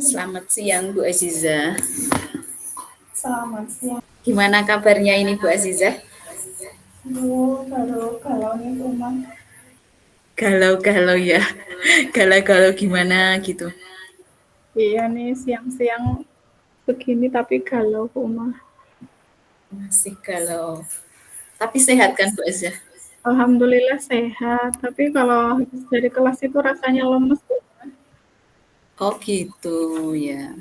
Selamat siang Bu Aziza. Selamat siang, Gimana kabarnya ini Bu Aziza? Bu. Kalau nih rumah. Galau-galau ya. Galau-galau gimana gitu. Iya nih siang-siang begini tapi galau rumah. Masih galau. Tapi sehat kan Bu Aziza? Alhamdulillah sehat. Tapi kalau habis dari kelas itu rasanya lemes Bu. Oh gitu ya.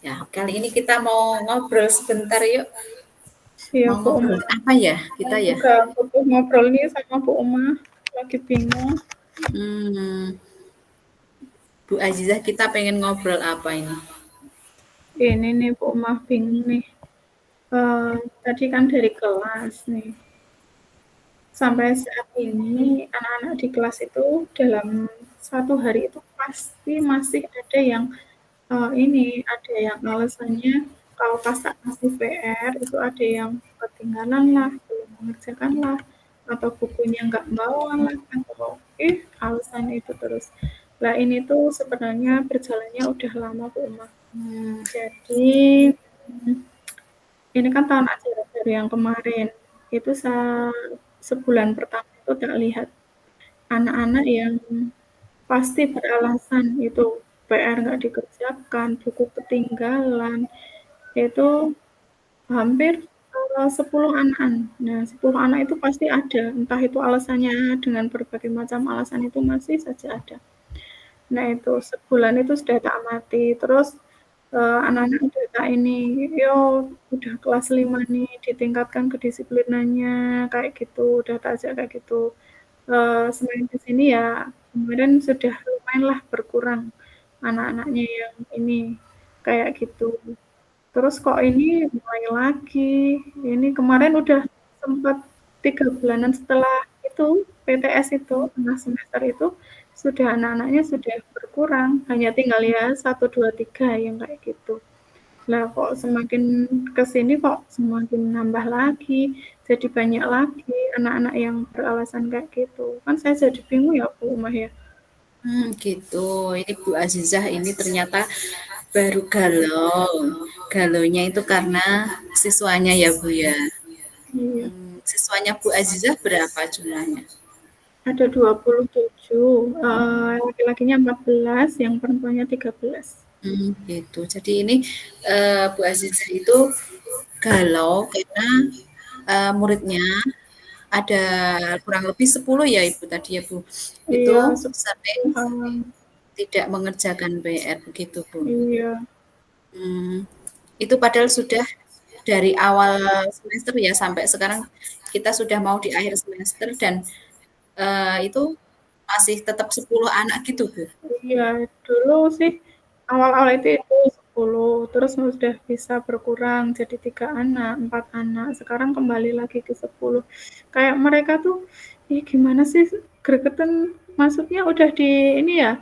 Ya, kali ini kita mau ngobrol sebentar yuk. Iya Mau Bu ngobrol Uma. apa ya kita Saya ya? juga butuh ngobrol nih sama Bu Uma. Lagi bingung. Hmm, Bu Aziza kita pengen ngobrol apa ini? Ini nih Bu Uma bingung nih. Tadi kan dari kelas nih. Sampai saat ini anak-anak di kelas itu dalam satu hari itu pasti masih ada yang ini ada yang alasannya kalau pas tak kasih PR itu ada yang ketinggalan lah, belum mengerjakan lah, atau bukunya nggak bawa lah, atau alasan itu terus. Lah ini tuh sebenarnya berjalannya udah lama Bu Uma. Jadi ini kan tahun ajaran baru yang kemarin itu sebulan pertama itu tak lihat anak-anak yang pasti beralasan itu PR nggak dikerjakan, buku ketinggalan, itu hampir 10 anak. Nah, 10 anak itu pasti ada, entah itu alasannya dengan berbagai macam alasan itu masih saja ada. Nah, itu sebulan itu sudah tak amati. Terus anak-anak udah tak ini, yo udah kelas 5 nih, ditingkatkan kedisiplinannya, kayak gitu, udah tak ajak kayak gitu. Semakin ke sini ya kemarin sudah lumayan lah berkurang anak-anaknya yang ini kayak gitu. Terus kok ini mulai lagi, ini kemarin udah sempat 3 bulanan setelah itu PTS itu tengah semester itu sudah anak-anaknya sudah berkurang, hanya tinggal ya 1, 2, 3 yang kayak gitu. Lah kok semakin ke sini kok semakin nambah lagi, jadi banyak lagi anak-anak yang beralasan kayak gitu. Kan saya jadi bingung ya Bu Umah ya. Gitu. Ini Bu Azizah ini ternyata baru galau. Galaunya itu karena siswanya ya Bu ya. Iya. Siswanya Bu Azizah berapa jumlahnya? Ada 27, laki-lakinya 14, yang perempuannya 13. Gitu. Jadi ini Bu Azizah itu galau karena muridnya ada kurang lebih 10 ya Ibu tadi ya Bu. Itu Iya, sering sepuluhan. tidak mengerjakan PR begitu Bu. Iya, Hmm, itu padahal sudah dari awal semester ya sampai sekarang kita sudah mau di akhir semester dan itu masih tetap 10 anak gitu Bu. iya. Dulu sih awal-awal itu 10, terus sudah bisa berkurang jadi 3 anak, 4 anak. Sekarang kembali lagi ke 10. Kayak mereka tuh, gimana sih gregetan, maksudnya udah di ini ya,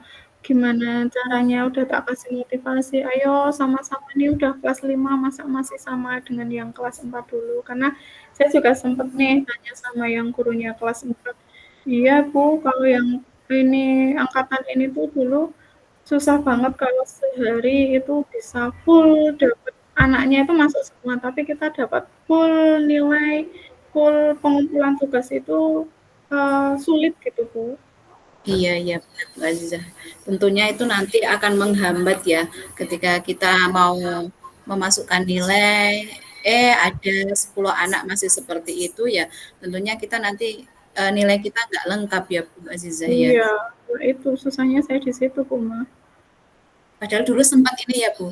gimana caranya udah tak kasih motivasi, "Ayo sama-sama nih udah kelas 5 masa masih sama dengan yang kelas 4 dulu?" Karena saya juga sempet nih tanya sama yang gurunya kelas 4. Iya Bu, kalau yang ini angkatan ini tuh dulu susah banget kalau sehari itu bisa full dapat anaknya itu masuk semua, tapi kita dapat full nilai, full pengumpulan tugas itu sulit gitu Bu. Iya iya benar Bu Azizah. Tentunya itu nanti akan menghambat ya ketika kita mau memasukkan nilai, ada 10 anak masih seperti itu ya tentunya kita nanti, nilai kita nggak lengkap ya Bu Azizah ya. Iya, nah itu susahnya saya di situ Bu Ma. Padahal dulu sempat ini ya Bu,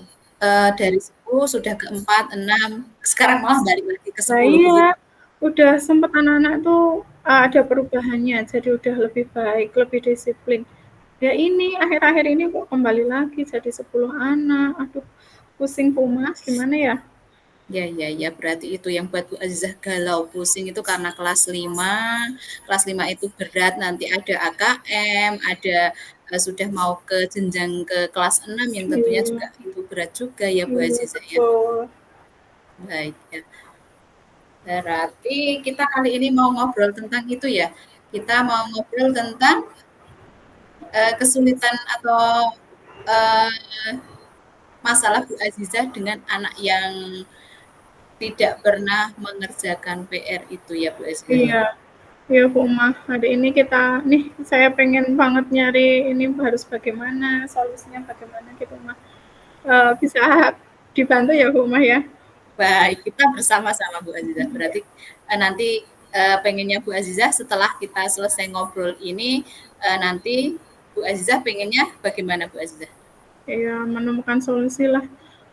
dari 10 sudah ke 4, 6, sekarang malah balik lagi ke Nah 10 iya, begitu. udah sempet anak-anak tuh ada perubahannya, jadi udah lebih baik, lebih disiplin. Ya ini akhir-akhir ini kok kembali lagi jadi 10 anak. Aduh, pusing Bu Mas, gimana ya? Ya ya ya, berarti itu yang buat Bu Azizah galau, pusing itu karena kelas 5 itu berat, nanti ada AKM, ada, sudah mau ke jenjang ke kelas 6 yang tentunya Iya, juga itu berat juga ya Bu iya Azizah ya. betul. Baik ya, berarti kita kali ini mau ngobrol tentang itu ya, kita mau ngobrol tentang, kesulitan atau, eee, masalah Bu Azizah dengan anak yang tidak pernah mengerjakan PR itu ya Bu Azizah ya? Iya, iya Bu Uma. Hari ini kita nih saya pengen banget nyari ini harus bagaimana, solusinya bagaimana gitu Uma. Bisa dibantu ya Bu Uma ya? Baik, kita bersama-sama Bu Azizah. Berarti nanti pengennya Bu Azizah setelah kita selesai ngobrol ini, nanti Bu Azizah pengennya bagaimana Bu Azizah? Ya menemukan solusi lah.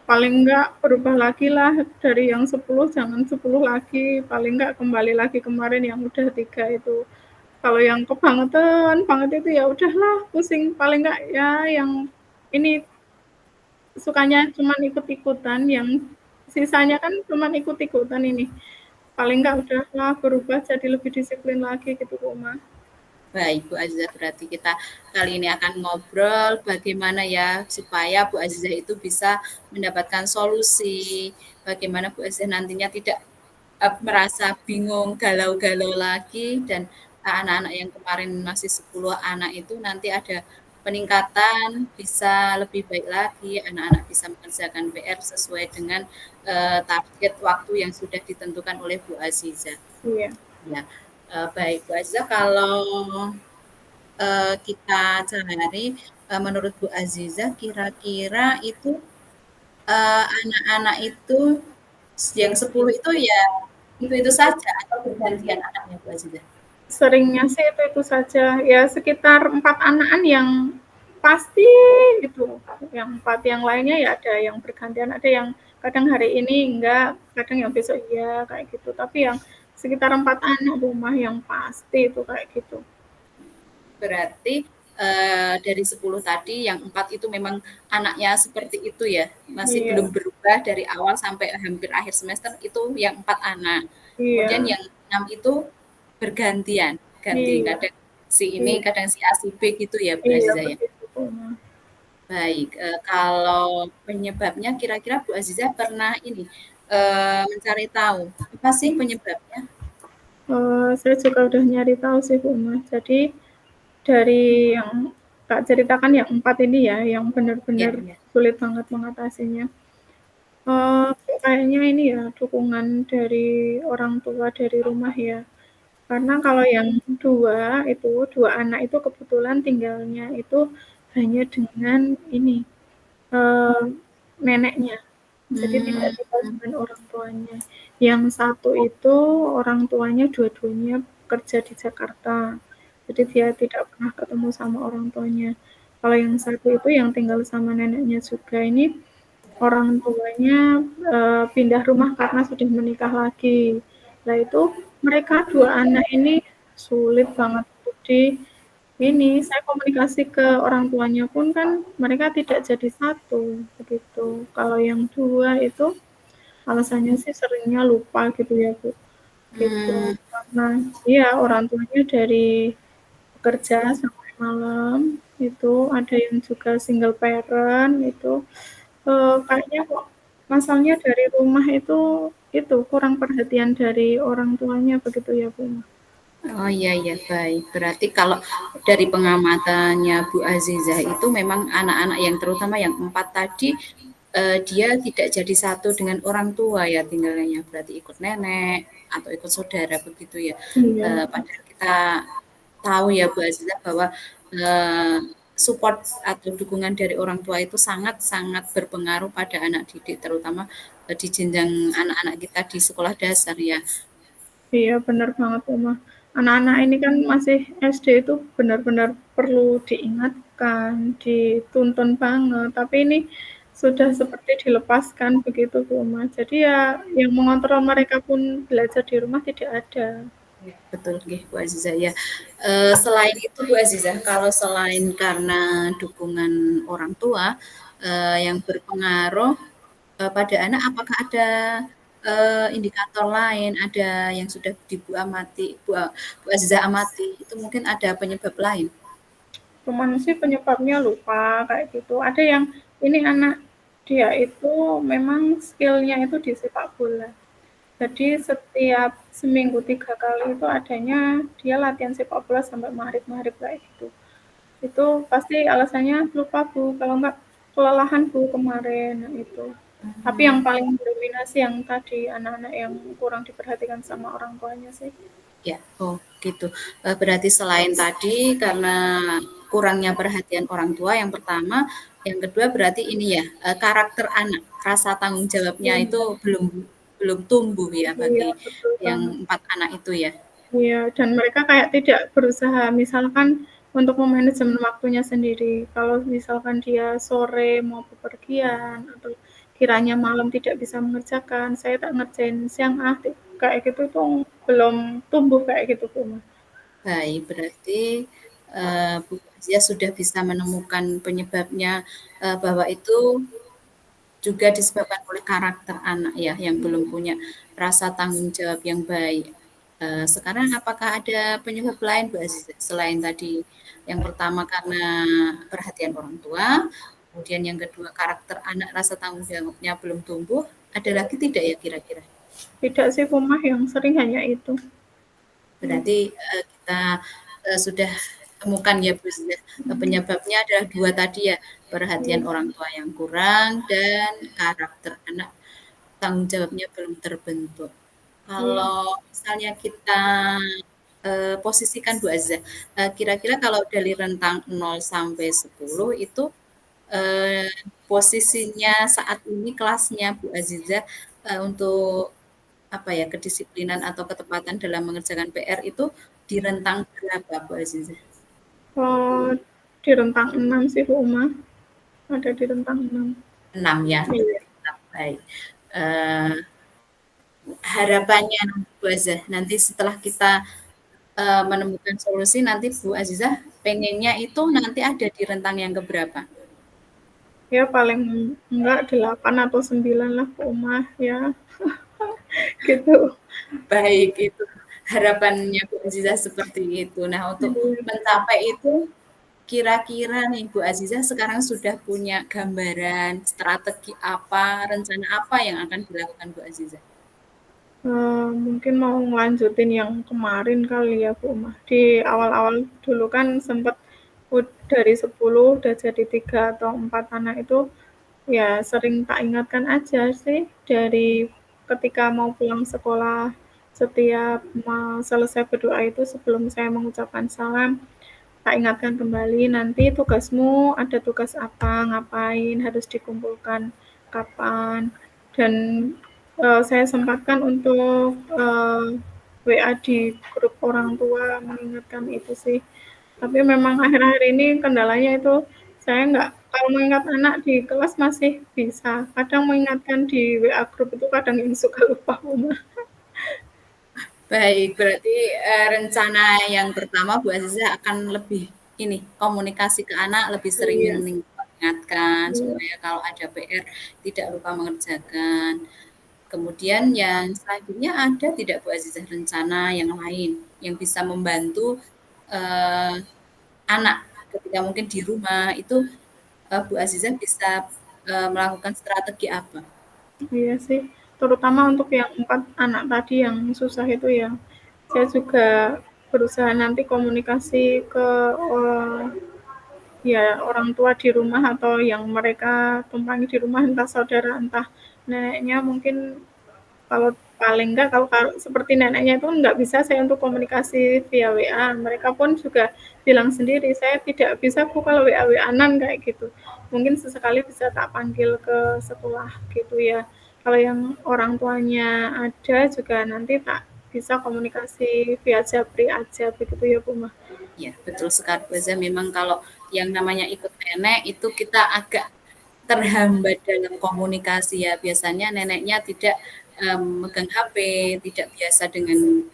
Paling enggak berubah lagi lah dari yang 10 jangan 10 lagi. Paling enggak kembali lagi kemarin yang udah 3 itu. Kalau yang kebangetan banget itu ya udahlah pusing. Paling enggak ya yang ini sukanya cuman ikut-ikutan, yang sisanya kan cuman ikut-ikutan ini. Paling enggak udahlah berubah jadi lebih disiplin lagi gitu Bu Ma. Baik, Bu Azizah, berarti kita kali ini akan ngobrol bagaimana ya supaya Bu Azizah itu bisa mendapatkan solusi, bagaimana Bu Azizah nantinya tidak merasa bingung, galau-galau lagi, dan anak-anak yang kemarin masih 10 anak itu nanti ada peningkatan, bisa lebih baik lagi, anak-anak bisa mengerjakan PR sesuai dengan target waktu yang sudah ditentukan oleh Bu Azizah. Iya. Ya, baik Bu Azizah, kalau kita cari, menurut Bu Azizah kira-kira itu, anak-anak itu yang 10 itu ya itu-itu saja atau bergantian anaknya Bu Azizah? Seringnya sih itu saja. Ya sekitar 4 anakan yang pasti itu. Yang 4 yang lainnya ya ada yang bergantian, ada yang kadang hari ini enggak, kadang yang besok iya, kayak gitu. Tapi yang sekitar 4 anak rumah yang pasti itu kayak gitu. Berarti, dari 10 tadi yang 4 itu memang anaknya seperti itu ya? Masih Iya, belum berubah dari awal sampai hampir akhir semester itu yang 4 anak. Kemudian iya, yang 6 itu bergantian, ganti iya, kadang si ini, iya, kadang si A, si B gitu ya Bu iya Azizah ya? begitu Mas. Baik, kalau penyebabnya kira-kira Bu Azizah pernah ini, mencari tahu, apa sih penyebabnya? Saya juga udah nyari tahu sih Bu Mas. Jadi dari yang tak ceritakan yang 4 ini ya, yang Ya benar-benar ya. sulit banget mengatasinya. Kayaknya ini ya dukungan dari orang tua dari rumah ya. Karena kalau yang 2 itu, 2 anak itu kebetulan tinggalnya itu hanya dengan ini, eee, neneknya. Jadi tidak Mmm, tinggal dengan orang tuanya. Yang satu itu orang tuanya dua-duanya kerja di Jakarta. Jadi dia tidak pernah ketemu sama orang tuanya. Kalau yang satu itu yang tinggal sama neneknya juga ini orang tuanya, pindah rumah karena sudah menikah lagi. Nah itu mereka 2 anak ini sulit banget untuk ini, saya komunikasi ke orang tuanya pun kan mereka tidak jadi satu, begitu. Kalau yang 2 itu alasannya sih seringnya lupa gitu ya, Bu, gitu. mmm. Karena iya orang tuanya dari bekerja sampai malam, itu ada yang juga single parent itu. Kayaknya kok masalahnya dari rumah itu kurang perhatian dari orang tuanya begitu ya, Bu? Oh iya iya, baik. Berarti kalau dari pengamatannya Bu Azizah itu memang anak-anak yang terutama yang 4 tadi, dia tidak jadi satu dengan orang tua ya tinggalnya, berarti ikut nenek atau ikut saudara begitu ya. Iya, Padahal kita tahu ya Bu Azizah bahwa, eee, support atau dukungan dari orang tua itu sangat-sangat berpengaruh pada anak didik terutama, di jenjang anak-anak kita di sekolah dasar ya. iya benar banget, Oma. Anak-anak ini kan masih SD itu benar-benar perlu diingatkan, dituntun banget, tapi ini sudah seperti dilepaskan begitu, Bu, Oma. Jadi ya yang mengontrol mereka pun belajar di rumah tidak ada. Betul nggih Bu Azizah ya. Selain itu Bu Azizah, kalau selain karena dukungan orang tua, yang berpengaruh, pada anak, apakah ada, indikator lain, ada yang sudah Bu Azizah amati, itu mungkin ada penyebab lain? Cuman sih penyebabnya lupa kayak gitu. Ada yang ini anak dia itu memang skillnya itu di sepak bola. Jadi setiap seminggu 3 kali itu adanya dia latihan sepak bola sampai maghrib maghrib kayak gitu. Itu pasti alasannya lupa Bu. Kalau enggak kelelahan Bu kemarin, nah itu. Tapi yang paling mendominasi yang tadi anak-anak yang kurang diperhatikan sama orang tuanya sih. Ya, oh gitu. Berarti selain tadi karena kurangnya perhatian orang tua yang pertama, yang kedua berarti ini ya, karakter anak, rasa tanggung jawabnya Iya, itu belum belum tumbuh ya iya bagi betul yang banget. 4 anak itu ya? Iya, dan mereka kayak tidak berusaha misalkan untuk memanajemen waktunya sendiri. Kalau misalkan dia sore mau bepergian atau kiranya malam tidak bisa mengerjakan, saya tak ngerjain siang ah, kayak gitu tuh belum tumbuh kayak gitu tuh. Baik, berarti, Bu Azia sudah bisa menemukan penyebabnya, bahwa itu juga disebabkan oleh karakter anak ya, yang belum punya rasa tanggung jawab yang baik. Sekarang apakah ada penyebab lain Bu Aziza, selain tadi yang pertama karena perhatian orang tua, kemudian yang kedua karakter anak, rasa tanggung jawabnya belum tumbuh, ada lagi tidak ya kira-kira? Tidak sih rumah yang sering hanya itu. Berarti, kita, sudah temukan ya Bu Zia, penyebabnya adalah 2 tadi ya, perhatian Iya, orang tua yang kurang dan karakter anak, tanggung jawabnya belum terbentuk. iya. Kalau misalnya kita, posisikan Bu Aziza, kira-kira kalau dari rentang 0 sampai 10 itu, eee, posisinya saat ini kelasnya Bu Aziza, untuk apa ya, kedisiplinan atau ketepatan dalam mengerjakan PR itu di rentang berapa Bu Aziza? Oh, di rentang 6 sih Bu Uma, ada di rentang 6. 6 ya, Iya. berarti 6, baik. Eee, Harapannya Bu Aziza, nanti setelah kita, menemukan solusi nanti Bu Aziza pengennya itu nanti ada di rentang yang keberapa? Ya paling enggak 8 atau 9 lah Bu Uma ya, gitu. Baik, itu harapannya Bu Aziza seperti itu. Nah, untuk Iya. mencapai itu kira-kira nih Bu Aziza sekarang sudah punya gambaran strategi apa, rencana apa yang akan dilakukan Bu Aziza? Mungkin mau ngelanjutin yang kemarin kali ya Bu Uma. Di awal-awal dulu kan sempet dari 10 udah jadi 3 atau 4 anak itu ya sering tak ingatkan aja sih dari ketika mau pulang sekolah, setiap mau selesai berdoa itu sebelum saya mengucapkan salam, tak ingatkan kembali nanti tugasmu ada tugas apa, ngapain, harus dikumpulkan kapan, dan saya sempatkan untuk WA di grup orang tua mengingatkan itu sih. Tapi memang akhir-akhir ini kendalanya itu saya nggak, kalau mengingat anak di kelas masih bisa, kadang mengingatkan di WA grup itu kadang yang suka lupa. Baik, berarti, rencana yang pertama Bu Aziza akan lebih ini, komunikasi ke anak lebih sering Iya, mengingatkan iya, supaya kalau ada PR tidak lupa mengerjakan. Kemudian yang selanjutnya ada tidak Bu Aziza rencana yang lain yang bisa membantu, eee, anak ketika mungkin di rumah itu, Bu Aziza bisa, melakukan strategi apa? iya sih. Terutama untuk yang 4 anak tadi yang susah itu ya, saya juga berusaha nanti komunikasi ke, ya orang tua di rumah atau yang mereka tumpangi di rumah, entah saudara, entah neneknya mungkin. Kalau paling enggak, kalau kalau seperti neneknya itu nggak bisa saya untuk komunikasi via WA. Mereka pun juga bilang sendiri, saya tidak bisa kok kalau WA WA-an kayak gitu. Mungkin sesekali bisa tak panggil ke sekolah gitu ya. Kalau yang orang tuanya ada juga nanti tak bisa komunikasi via Japri aja begitu ya Bu Mah. Ya, betul sekali, Baza. Memang kalau yang namanya ikut nenek itu kita agak terhambat dalam komunikasi ya. Biasanya neneknya tidak megang HP, tidak biasa dengan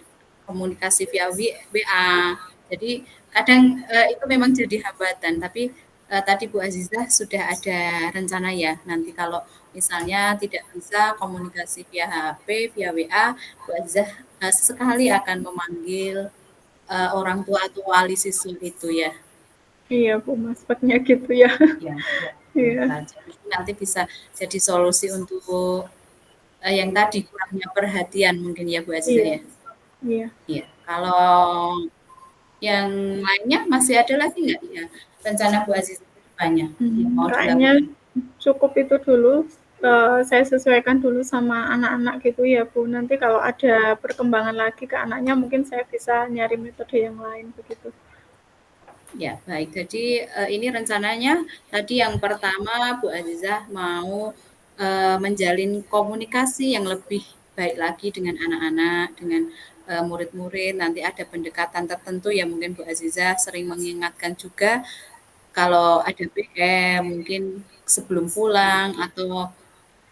komunikasi via WA. Jadi kadang itu memang jadi hambatan. Tapi tadi Bu Aziza sudah ada rencana ya. Nanti kalau misalnya tidak bisa komunikasi via HP, via WA, Bu Aziza sesekali akan memanggil orang tua atau wali siswa itu ya. Iya Bu Mas, sepertinya gitu ya. Ya, Iya, jadi nanti bisa jadi solusi untuk yang tadi kurangnya perhatian mungkin ya Bu Aziza iya, ya. iya. Iya. Kalau yang lainnya masih ada lagi nggak ya rencana Bu Aziza ke depannya yang mau Kayaknya dilakukan? cukup itu dulu, saya sesuaikan dulu sama anak-anak gitu ya Bu, nanti kalau ada perkembangan lagi ke anaknya mungkin saya bisa nyari metode yang lain begitu. Ya, baik. Jadi, ini rencananya tadi yang pertama Bu Azizah mau, menjalin komunikasi yang lebih baik lagi dengan anak-anak, dengan, murid-murid, nanti ada pendekatan tertentu yang mungkin Bu Azizah sering mengingatkan juga kalau ada PR mungkin sebelum pulang atau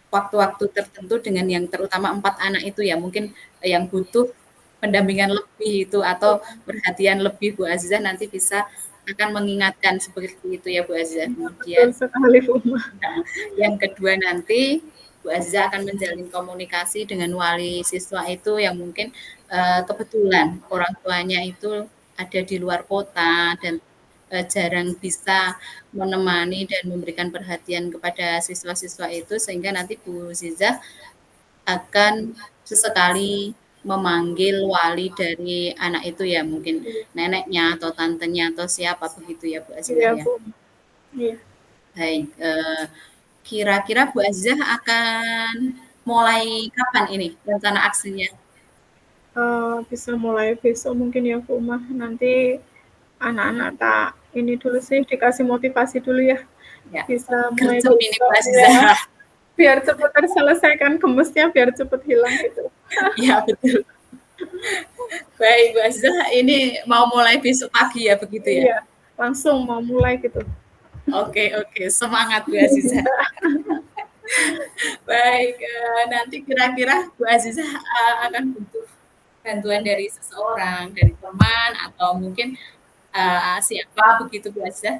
waktu-waktu tertentu dengan yang terutama 4 anak itu ya, mungkin yang butuh pendampingan lebih itu atau Iya, perhatian lebih Bu Azizah nanti bisa akan mengingatkan seperti itu ya Bu Azizah. iya betul Kemudian sekali Bu. nah, yang kedua nanti Bu Azizah akan menjalin komunikasi dengan wali siswa itu yang mungkin kebetulan orang tuanya itu ada di luar kota dan jarang bisa menemani dan memberikan perhatian kepada siswa-siswa itu sehingga nanti Bu Zizah akan sesekali memanggil wali dari anak itu ya mungkin Iya, neneknya atau tantenya atau siapa begitu ya Bu Azizah iya ya. Bu, iya. Baik, kira-kira Bu Azizah akan mulai kapan ini rencana aksinya? Bisa mulai besok mungkin ya Bu Mah, nanti anak-anak tak ini dulu sih, dikasih motivasi dulu ya, Ya, bisa mulai gercep ini Bu besok ya, Azizah. biar cepat terselesaikan gemesnya, biar cepat hilang gitu. Ya betul. Baik Bu Azizah, ini mau mulai besok pagi ya begitu ya? Iya, langsung mau mulai gitu. Oke oke, semangat Bu Azizah. Baik, nanti kira-kira Bu Azizah akan butuh bantuan dari seseorang, dari teman atau mungkin siapa begitu Bu Azizah?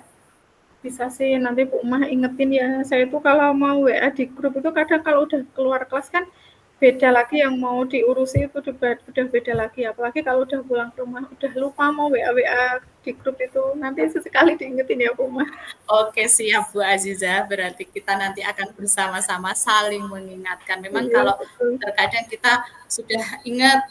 Bisa sih nanti Bu Mah ingetin ya, saya tuh kalau mau WA di grup itu kadang kalau udah keluar kelas kan beda lagi yang mau diurusi itu udah beda lagi, apalagi kalau udah pulang ke rumah udah lupa mau WA-WA di grup itu, nanti sesekali diingetin ya Bu Mah. Oke, siap Bu Azizah. Berarti kita nanti akan bersama-sama saling mengingatkan. Memang Iya kalau betul. terkadang kita sudah ingat,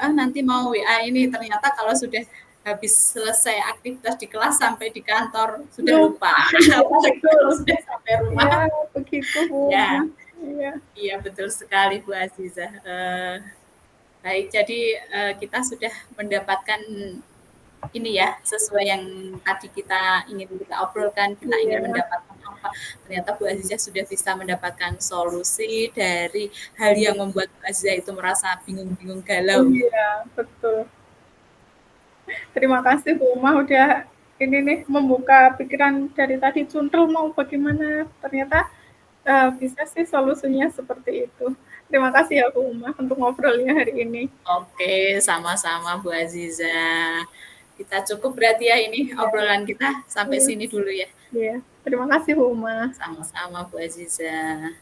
nanti mau WA ini, ternyata kalau sudah habis selesai aktivitas di kelas sampai di kantor sudah lupa. Lupa, iya Apalagi betul. kalau sudah sampai rumah. Iya begitu Bu Ya, Mah. Iya, iya betul sekali Bu Azizah. Baik, jadi kita sudah mendapatkan ini ya, sesuai yang tadi kita ingin kita obrolkan, kita ingin iya, mendapatkan apa. Ternyata Bu Azizah sudah bisa mendapatkan solusi dari hal yang membuat Bu Azizah itu merasa bingung-bingung galau. iya betul. Terima kasih Bu Mah udah ini nih membuka pikiran dari tadi cuntel mau bagaimana, ternyata bisa sih solusinya seperti itu. Terima kasih ya Bu Mah untuk ngobrolnya hari ini. Oke, sama-sama Bu Azizah. Kita cukup berarti ya ini Iya, obrolan kita sampai iya, sini dulu ya. iya. Terima kasih Bu Mah. Sama-sama Bu Azizah.